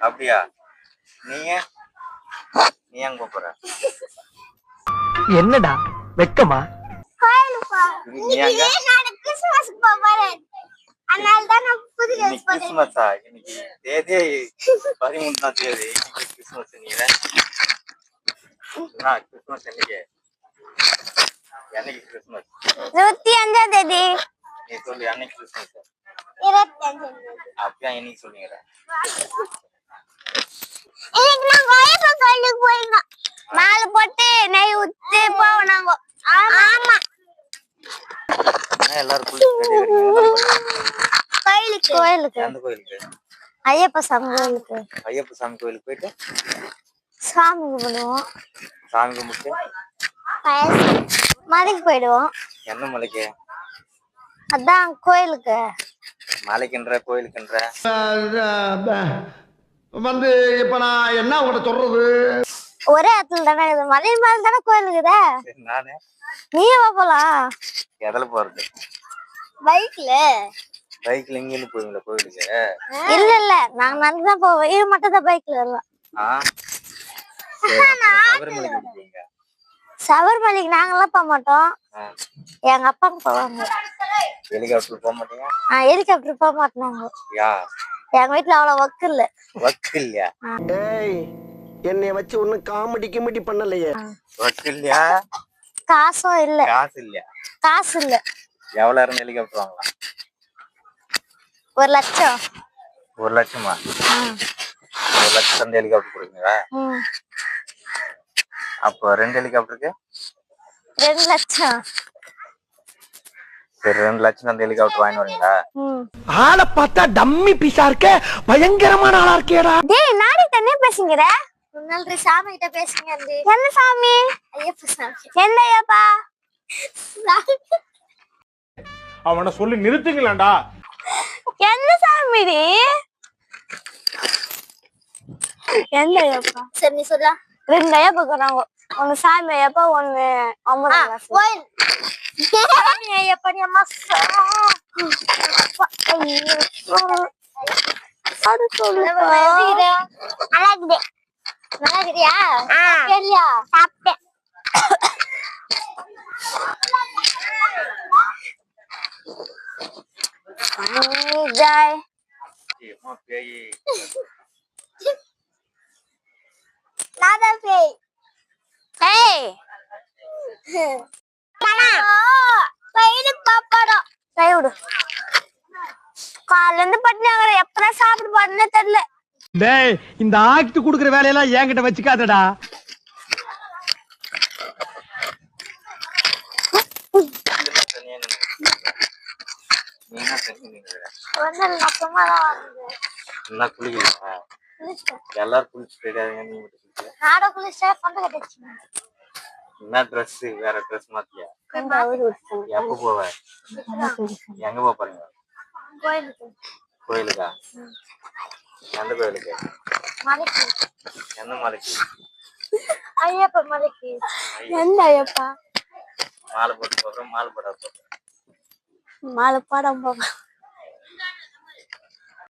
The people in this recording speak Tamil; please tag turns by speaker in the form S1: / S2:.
S1: அப்படியா? நீங்க நீ எங்க போற?
S2: என்னடா வெக்கமா?
S1: கிறிஸ்துமஸா? இன்னைக்கு தேதி 13 தான் தேதி. கிறிஸ்துமஸ் கிறிஸ்துமஸ் என்னைக்கு கிறிஸ்துமஸ்?
S3: 25ஆம் தேதி.
S1: நீ சொல்லு என்னைக்கு கிறிஸ்துமஸ்?
S3: 25ஆம் தேதி.
S1: அப்படியா இன்னைக்கு சொல்லுங்க.
S3: இன்னைக்கு நாங்க ஐயப்ப கோயிலுக்கு போறோம். மாலை போட்டு நெய் ஊத்தி போவனாங்க. ஆமா.
S1: எல்லாரும்
S3: கோயிலுக்கு.
S1: எந்த கோயிலுக்கு?
S3: ஐயப்ப சாமி கோயிலுக்கு.
S1: ஐயப்ப சாமி கோயிலுக்கு போயிட்டு
S3: சாமி கும்பிடுவோம்.
S1: சாமி கும்பிட்டு
S3: மலைக்கு போயிடுவோம்.
S1: என்ன மலைக்கு?
S3: அதான் கோயிலுக்கு.
S1: மலைக்குன்ற கோயிலுக்குன்ற
S2: வந்து இப்ப நான் என்ன உங்கள்கிட்ட சொல்றது?
S3: ஒரே இடத்துல தானே இருக்குது. மலை மேல தானே கோயில் இருக்குதா?
S1: நானே
S3: நீயே போலாம்.
S1: எதுல போறது?
S3: பைக்ல.
S1: பைக்ல இருந்து போவீங்களா கோயிலுக்கு?
S3: இல்ல நாங்க நடந்துதான் போவோம். இது மட்டும் தான் பைக்ல வரலாம்.
S1: சபரிமலைக்கு போவீங்க?
S3: சபரிமலைக்கு நாங்கெல்லாம் போக மாட்டோம். எங்க அப்பாங்க போவாங்க.
S1: ஹெலிகாப்டர் போக மாட்டீங்க?
S3: ஹெலிகாப்டர் போக மாட்டாங்க. எங்க வீட்டுல அவ்வளவு ஒர்க் இல்ல.
S1: ஒர்க் இல்லையா?
S2: என்னைய வச்சு ஒண்ணும் காமெடி கிமெடி பண்ணலையே.
S1: ஒர்க் இல்லையா?
S3: காசும் இல்ல.
S1: காசு இல்லையா?
S3: காசு இல்ல.
S1: எவ்வளவு இருந்து ஹெலிகாப்டர் வாங்கலாம்?
S3: 1 லட்சம்.
S1: 1 லட்சமா? 1 லட்சம் தந்து ஹெலிகாப்டர் கொடுக்குறீங்களா? அப்போ 2 ஹெலிகாப்டருக்கு
S3: 2 லட்சம்.
S1: சரி 2 லட்சம் தந்து ஹெலிகாப்டர் வாங்கி வரீங்களா?
S2: ஆளை பார்த்தா டம்மி பீஸா இருக்க, பயங்கரமான ஆளா இருக்கேடா.
S3: டேய் நாடி தண்ணே பேசுங்கற. முன்னால சாமி கிட்ட பேசுங்க. என்ன சாமி? ஐயப்ப சாமி. என்ன ஐயப்பா?
S4: அவனை சொல்லி நிறுத்துங்களேன்டா.
S3: என்ன சாமி நீ? என்ன ஐயப்பா? சரி நீ சொல்ல. 2 ஐயப்பா போறாங்க. ஒன்னு சாமி ஐயப்பா, ஒன்னு அம்மா கோயில். சாமி ஐயப்பா நீ அம்மா. அது சொல்லு. நல்லா இருக்குதியா? கேளியா? சாப்பிட்டேன். ஜாய். நாதா பேய். ஏய். கண்ணா. பையனுக்கு பாப்பாடா. கை விடு. காலைல இருந்து பட்டினாங்கற எப்பறா சாப்பிட போறேன்னு தெரியல.
S2: டேய் இந்த ஆக்ட் குடுக்குற வேலையெல்லாம் என்கிட்ட வச்சுக்காதடா.
S1: எல்லாரும் குளிச்சு போயிடாதீங்க. நீ மட்டும்
S3: நாட குளிச்சா கொண்டு கட்டிச்சு.
S1: என்ன ட்ரெஸ்? வேற ட்ரெஸ் மாத்தியா? எப்ப போவ? எங்க போறீங்க?
S3: கோயிலுக்கு.
S1: கோயிலுக்கா? எந்த கோயிலுக்கு?
S3: மலைக்கு.
S1: எந்த மலைக்கு?
S3: ஐயப்ப மலைக்கு. எந்த ஐயப்பா?
S1: மாலை போட்டு போறோம். மாலை போட போறோம்.
S3: மாலை போட போறோம்.